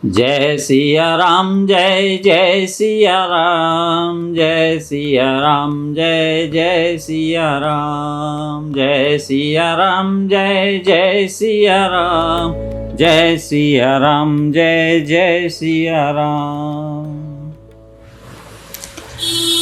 जय सिया राम जय जय सिया राम, जय सिया राम जय जय सिया राम, जय सिया राम जय जय सिया राम, जय सिया राम जय जय सिया राम।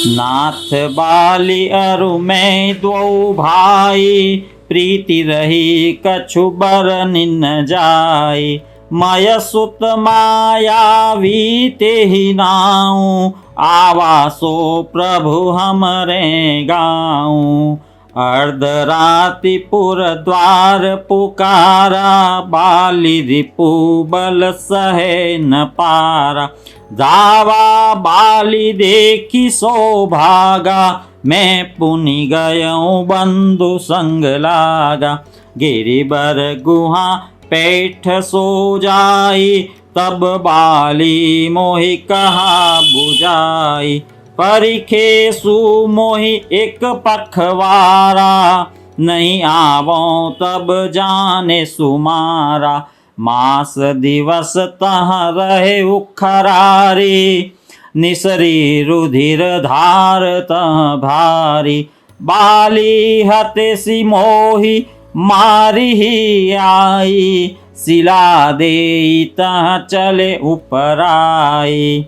नाथ बाली अरु मैं दो भाई, प्रीति रही कछु बरनि न जाई। मय सुत मायावी तेहि नाऊ, आवासो प्रभु हमरे गाँव। अर्धराति पुर द्वार पुकारा, बाली रिपु बल सहे न पारा। जावा बाली देखी सौभागा, मैं पुनि गयऊँ बंधु संग लागा। गिरिबर गुहा पेठ सो जाई, तब बाली मोहि कहा बुझाई। परिखे सु मोहि एक पखवारा, नहीं आवो तब जाने सुमारा। मास दिवस तहाँ रहे उखरारी, निसरी रुधिर धार तह भारी। बाली हते सी मोहि मारी ही आई, सिला दे तह चले उपराई।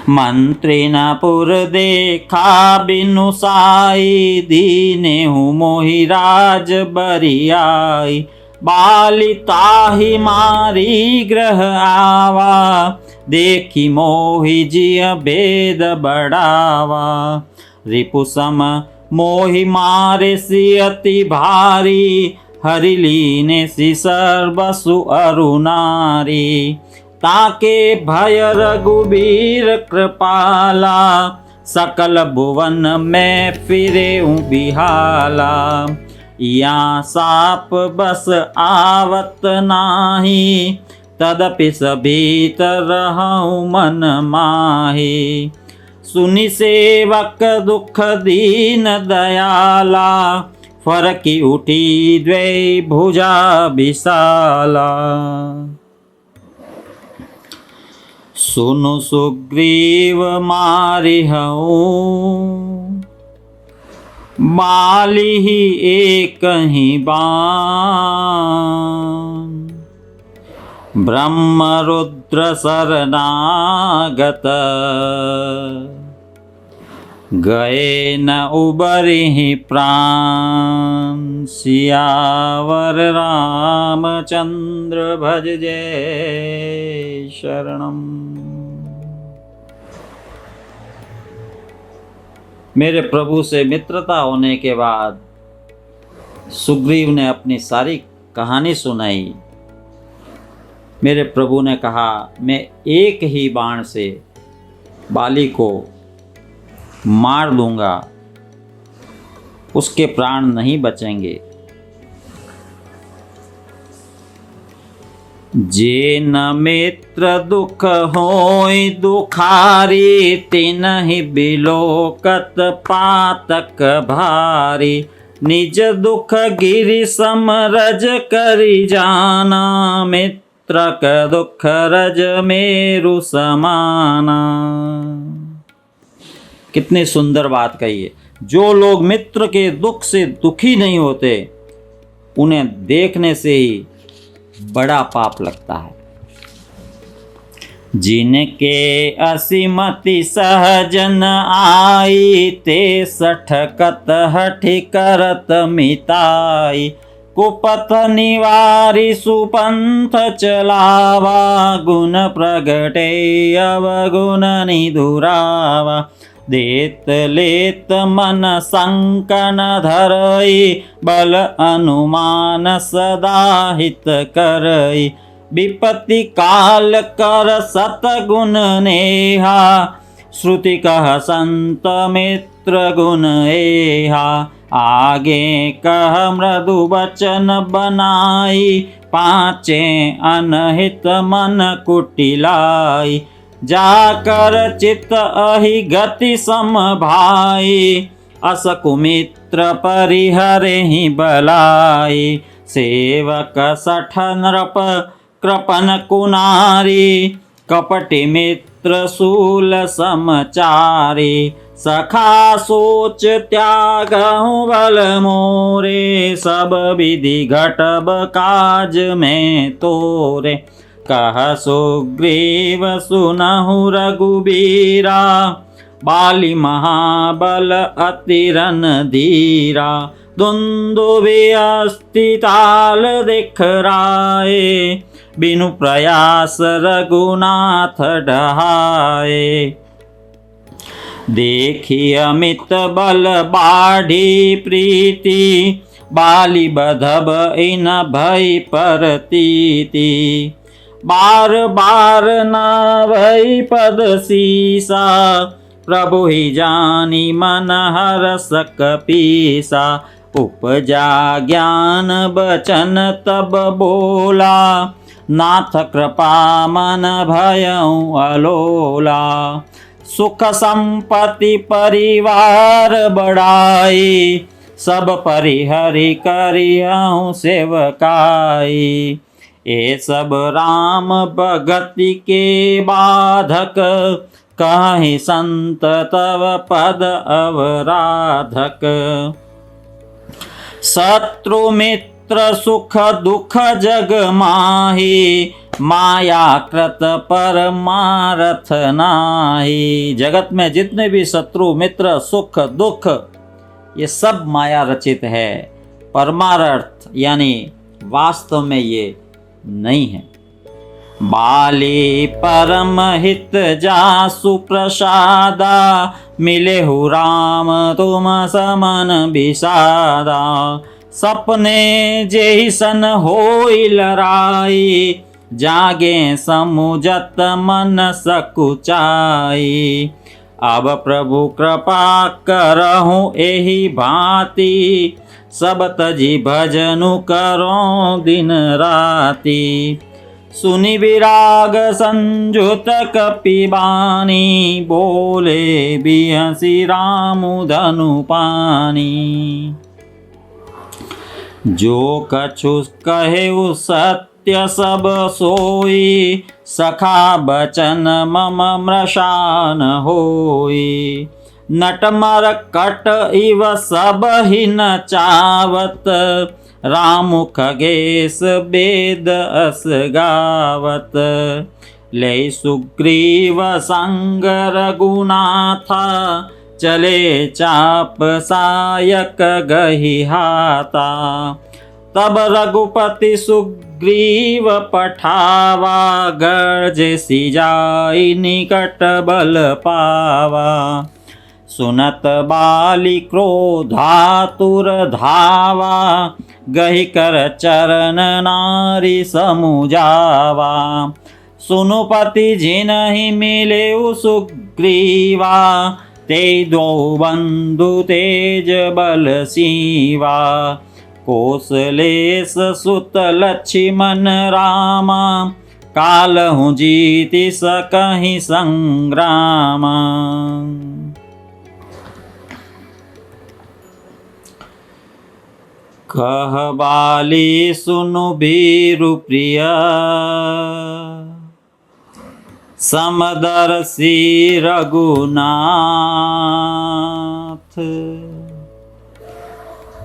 मंत्री न पुर देखा बिनु साई, दीने हूँ मोहि राज बरियाई। बाली ताहि मारी ग्रह आवा, देखी मोहि जिय भेद बढ़ावा। रिपु सम मोहि मारे सी अति भारी, हरि लीने सी सर्वसु अरु नारी। ताके भय रघुबीर कृपाला, सकल भुवन में फिरे बिहाला। या साप बस आवत नाही, तदपि सभीतर रहऊँ मन माही। सुनि सेवक दुख दीन दयाला, फरकी उठी द्वै भुजा विशाला। सुनु सुग्रीव मारिहऊँ, बाली ही एक ही बाण। ब्रह्म रुद्र शरणागत, गए न उबरिहि प्राण। सियावर रामचंद्र भज जय शरणम। मेरे प्रभु से मित्रता होने के बाद सुग्रीव ने अपनी सारी कहानी सुनाई। मेरे प्रभु ने कहा, मैं एक ही बाण से बाली को मार दूंगा, उसके प्राण नहीं बचेंगे। जे न मित्र दुख होय दुखारी, तिनहि बिलोकत पातक भारी। निज दुख गिरि समरज करि जाना, मित्र क दुख रज मेरु समाना। कितनी सुंदर बात कही है। जो लोग मित्र के दुख से दुखी नहीं होते, उन्हें देखने से ही बड़ा पाप लगता है। जिनके असीमति सहजन आई, ते सठकत हठि करत मिताई। कुपथ निवारी सुपंथ चलावा, गुण प्रगटे अवगुण निधुरावा। देत लेत मन संकन धरई, बल अनुमान सदा हित करई। विपत्ति काल कर सतगुण नेहा, श्रुति कह संत मित्र गुण एहा। आगे कह मृदु वचन बनाई, पाँचे अनहित मन कुटिलाई। जाकर चित अहि गति सम भाई, अस कुमित्र परिहरे ही बलाई। सेवक सठ नृप कृपन कुनारी, कपटि मित्र शूल समचारी। सखा सोच त्यागहु बल मोरे, सब विधि घटब काज में तोरे। कह सुग्रीव सुनहु रघुबीरा, बाली महाबल अति रणधीरा। दुन्दुभि अस्ति ताल दिखराए, बिनु प्रयास रघुनाथ डहाए। देखी अमित बल बाढ़ी प्रीति, बाली बधब इन भय परतीति। बार बार न भय पद सीसा, प्रभु ही जानी मन हरस कपीसा। उपजा ज्ञान बचन तब बोला, नाथ कृपा मन भयउ अलोला। सुख संपत्ति परिवार बढ़ाई, सब परिहरि करियहु सेवकाई। ये सब राम भगति के बाधक, कहि संत तव पद अवराधक। शत्रु मित्र सुख दुख जग माही, माया कृत परमारथ नाही। जगत में जितने भी शत्रु मित्र सुख दुख, ये सब माया रचित है। परमार्थ यानी वास्तव में ये नहीं है। बाली परम हित जासु प्रसादा, मिले हु राम तुम समन विषादा। सपने जेहि सन होई लराई, जागे समुझत मन सकुचाई। अब प्रभु कृपा करहु एहि भांति, सब तजी भजनु करो दिन राति। सुनि विराग संजुत कपिबानी, बोले बिहसी राम धनु पानी। जो कछु कहेउ सत्य सब सोई, सखा बचन मम मृषा न होई। नटमर कट इव सब ही न चावत, राम खगेश वेद अस गावत। ले सुग्रीव संग रघुनाथा, चले चाप सायक गहि हाता। तब रघुपति सुग्रीव पठावा, गर्जे सिजाई निकट बल पावा। सुनत बाली क्रोधातुर धावा, गहि कर चरण नारी समुझावा। सुनुपति जिनहि मिलेउ सुग्रीवा, ते दो बंधु तेज बल सीवा। कौशलेश सुत लक्ष्मण रामा, कालहु जीति सकहि संग्रामा। कह बाली सुनु भीरु प्रिया, समदर्शी रघुनाथ।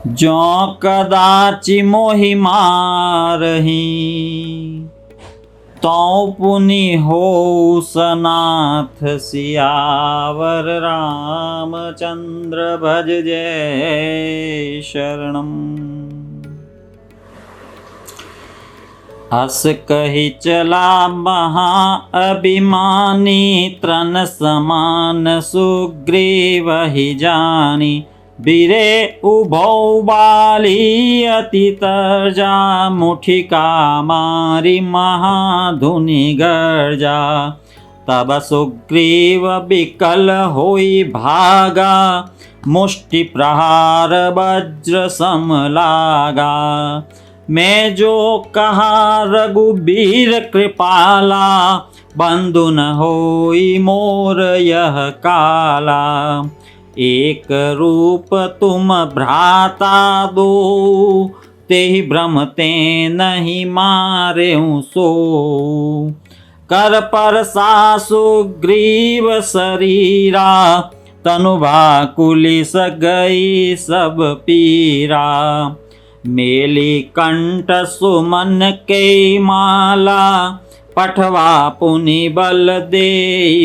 जो कदाचि मोहि मारही, तो पुनि हो सनाथ। सियावर रामचंद्र भज जय शरणम। अस कहि चला महा अभिमानी, तृण समान सुग्रीव ही जानी। बीरे उभौ बाली अति तर्जा, मुठिका मारी महाधुनि गर्जा। तब सुग्रीव विकल होई भागा, मुष्टि प्रहार वज्र सम लागा। मैं जो कहा रघुबीर कृपाला, बंधु न होई मोर यह काला। एक रूप तुम भ्राता दो, ते ही भ्रम ते नहीं मारे सो। कर पर सासु ग्रीव शरीरा, तनु भाकुली गई सब पीरा। मेली कंठ सुमन के माला, पठवा पुनि बल दे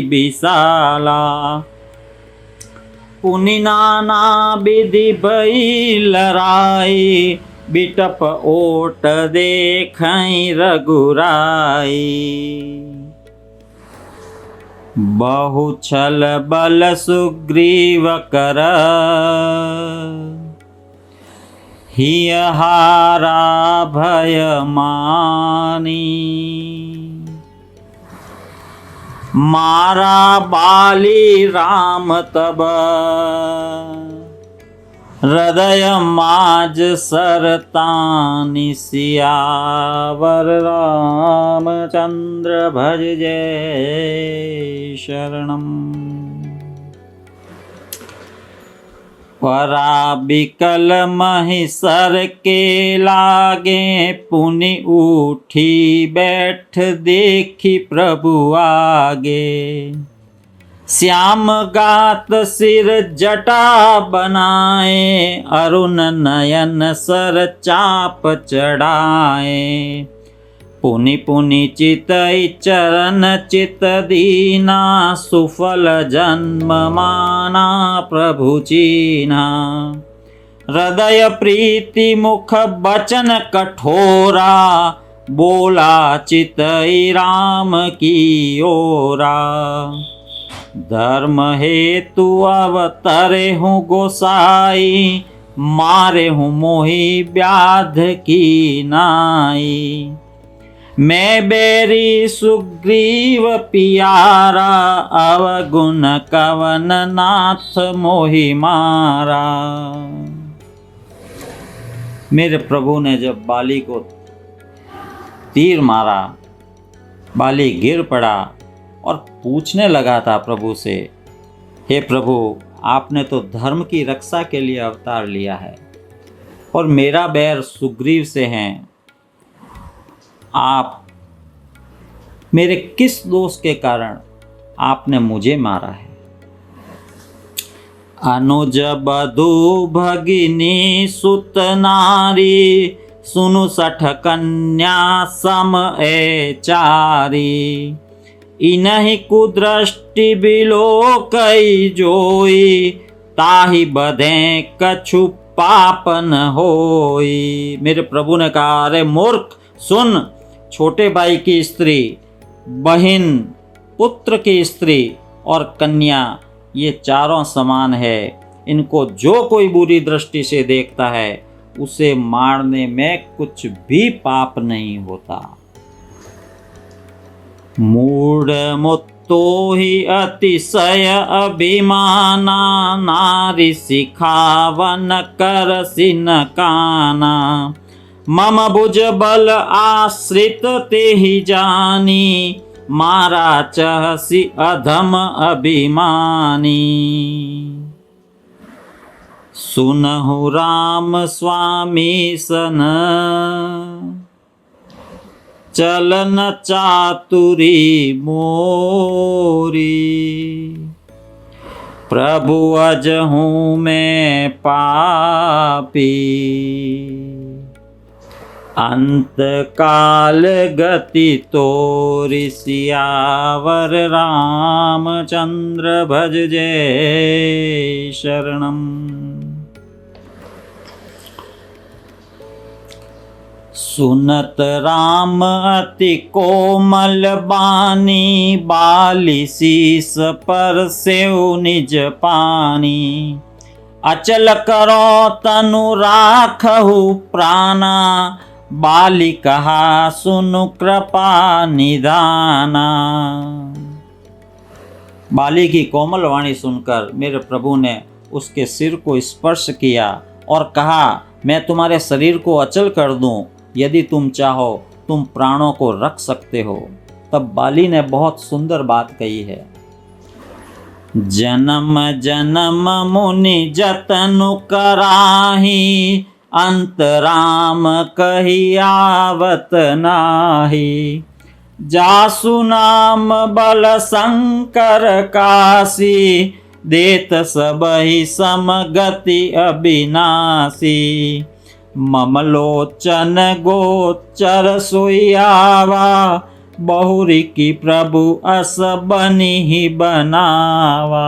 विशाला। पुनि नाना विधि भई लड़ाई, बिटप ओट देखई रघुराई। बहु छल बल सुग्रीव कर, हिय हारा भय मानी। मारा बाली राम तब, हृदय माज सरतानि। सियावर रामचंद्र भज जय शरणम। पराबिकल महिषर के लागे, पुनि उठी बैठ देखी प्रभु आगे। श्याम गात सिर जटा बनाए, अरुण नयन सर चाप चढ़ाए। पुनि पुनि चितई चरण चित दीना, सुफल जन्म माना प्रभु चीना। हृदय प्रीति मुख बचन कठोरा, बोला चितई राम की ओरा। धर्म हेतु अवतरे हूँ गोसाई, मारे हूँ मोहि व्याध की नाई। मैं बैरी सुग्रीव पियारा, अवगुण कवन नाथ मोहि मारा। मेरे प्रभु ने जब बाली को तीर मारा, बाली गिर पड़ा और पूछने लगा था प्रभु से, हे प्रभु, आपने तो धर्म की रक्षा के लिए अवतार लिया है और मेरा बैर सुग्रीव से है। आप मेरे किस दोष के कारण आपने मुझे मारा है? अनुज बधु भगिनी सुत नारी, सुनु सठ कन्या सम ए चारी। इनहि कुदृष्टि बिलोकई जोई, ताहि बधे कछु पाप न होई। मेरे प्रभु ने कहा, अरे मूर्ख सुन, छोटे भाई की स्त्री, बहन, पुत्र की स्त्री और कन्या, ये चारों समान है। इनको जो कोई बुरी दृष्टि से देखता है, उसे मारने में कुछ भी पाप नहीं होता। मूढ़ मुत्तो ही अतिशय अभिमाना, नारी सिखावन कर सिन काना। मम भुज बल आश्रित ते ही जानी, मारा चहसी अधम अभिमानी। सुनहु राम स्वामी सन, चलन चातुरी मोरी। प्रभु अजहूँ मैं पापी, अंत काल गति तोरि। सियावर रामचंद्र भज जय शरणम। सुनत राम अति कोमल बानी, बाली शीस पर सेउ निज पानी। अचल करो तनु राखहु प्राणा, बाली कहा सुनु कृपा निदाना। बाली की कोमल वाणी सुनकर मेरे प्रभु ने उसके सिर को स्पर्श किया और कहा, मैं तुम्हारे शरीर को अचल कर दूं, यदि तुम चाहो तुम प्राणों को रख सकते हो। तब बाली ने बहुत सुंदर बात कही है। जन्म जन्म मुनि जतनु कराही, अंत राम कही आवत नाही। जासु नाम बल शंकर काशी, देत सबहि समगति अविनाशी। मम लोचन गोचर सोई आवा, बहुरी की प्रभु अस बनि ही बनावा।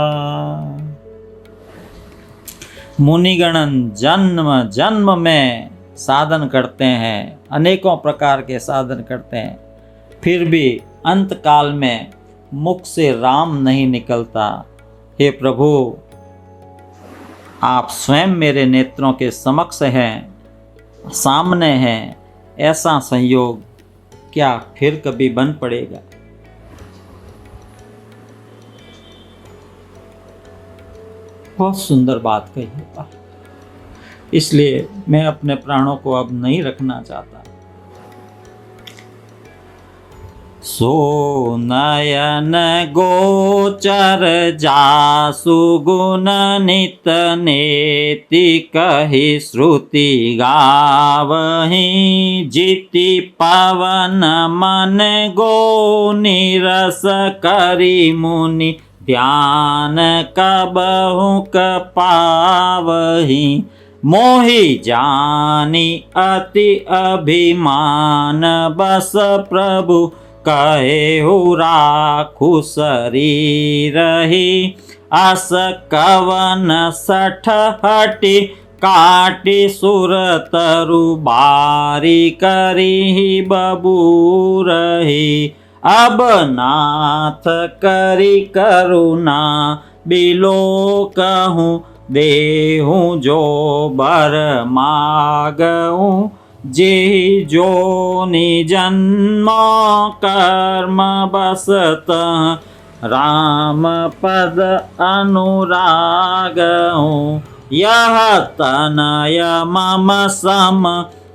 मुनिगणन जन्म जन्म में साधन करते हैं, अनेकों प्रकार के साधन करते हैं, फिर भी अंत काल में मुख से राम नहीं निकलता। हे प्रभु, आप स्वयं मेरे नेत्रों के समक्ष हैं, सामने हैं, ऐसा संयोग क्या फिर कभी बन पड़ेगा? बहुत सुंदर बात कही है, इसलिए मैं अपने प्राणों को अब नहीं रखना चाहता। सो नयन गोचर जासु गुण नित नेति, कही श्रुति गावही जीति पवन मन गो निरस करी मुनि, ध्यान कबहु पावही मोहि जानी अति अभिमान, बस प्रभु कहेहु राखु शरीर ही, अस कवन सठ हटि काटि सुर तरु, बारी करी बबूरही। अब नाथ करी करुणा बिलो कहूँ, देहूँ जो बर मागऊँ, जे जोनि जन्म कर्म बसत, राम पद अनुराग हूँ। यह तनय मम सम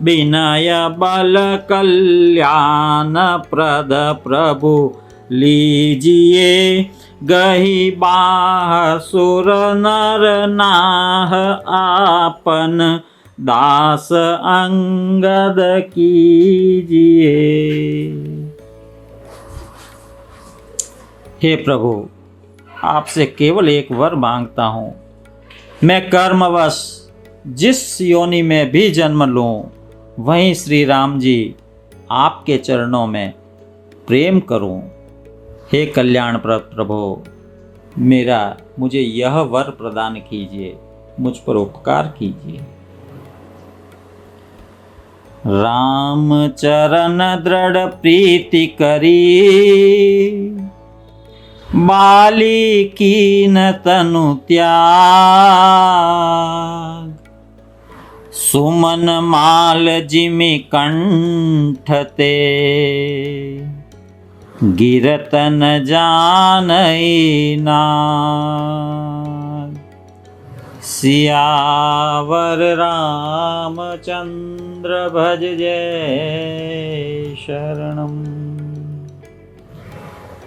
विनय बल कल्याण प्रद, प्रभु लीजिए गही बाह सुर नर नाह, आपन दास अंगद कीजिए। हे प्रभु, आपसे केवल एक वर मांगता हूँ, मैं कर्मवश जिस योनि में भी जन्म लूँ, वहीं श्री राम जी आपके चरणों में प्रेम करूँ। हे कल्याणप्रद प्रभु, मुझे यह वर प्रदान कीजिए, मुझ पर उपकार कीजिए। राम चरण दृढ़ प्रीति करी, बाली कीन तनु त्याग, सुमन माल जिमि कंठ ते, गिरत न जानई नाग। सियावर रामचंद्र भज जय शरणम।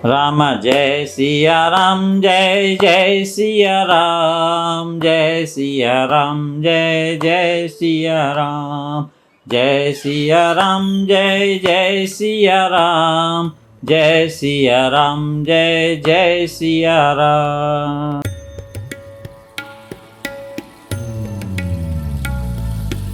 राम जय सिया राम, जय जय सिया राम, जय सिया राम, जय जय सिया राम, जय सिया राम, जय जय सिया राम, जय सिया राम, जय जय सिया राम।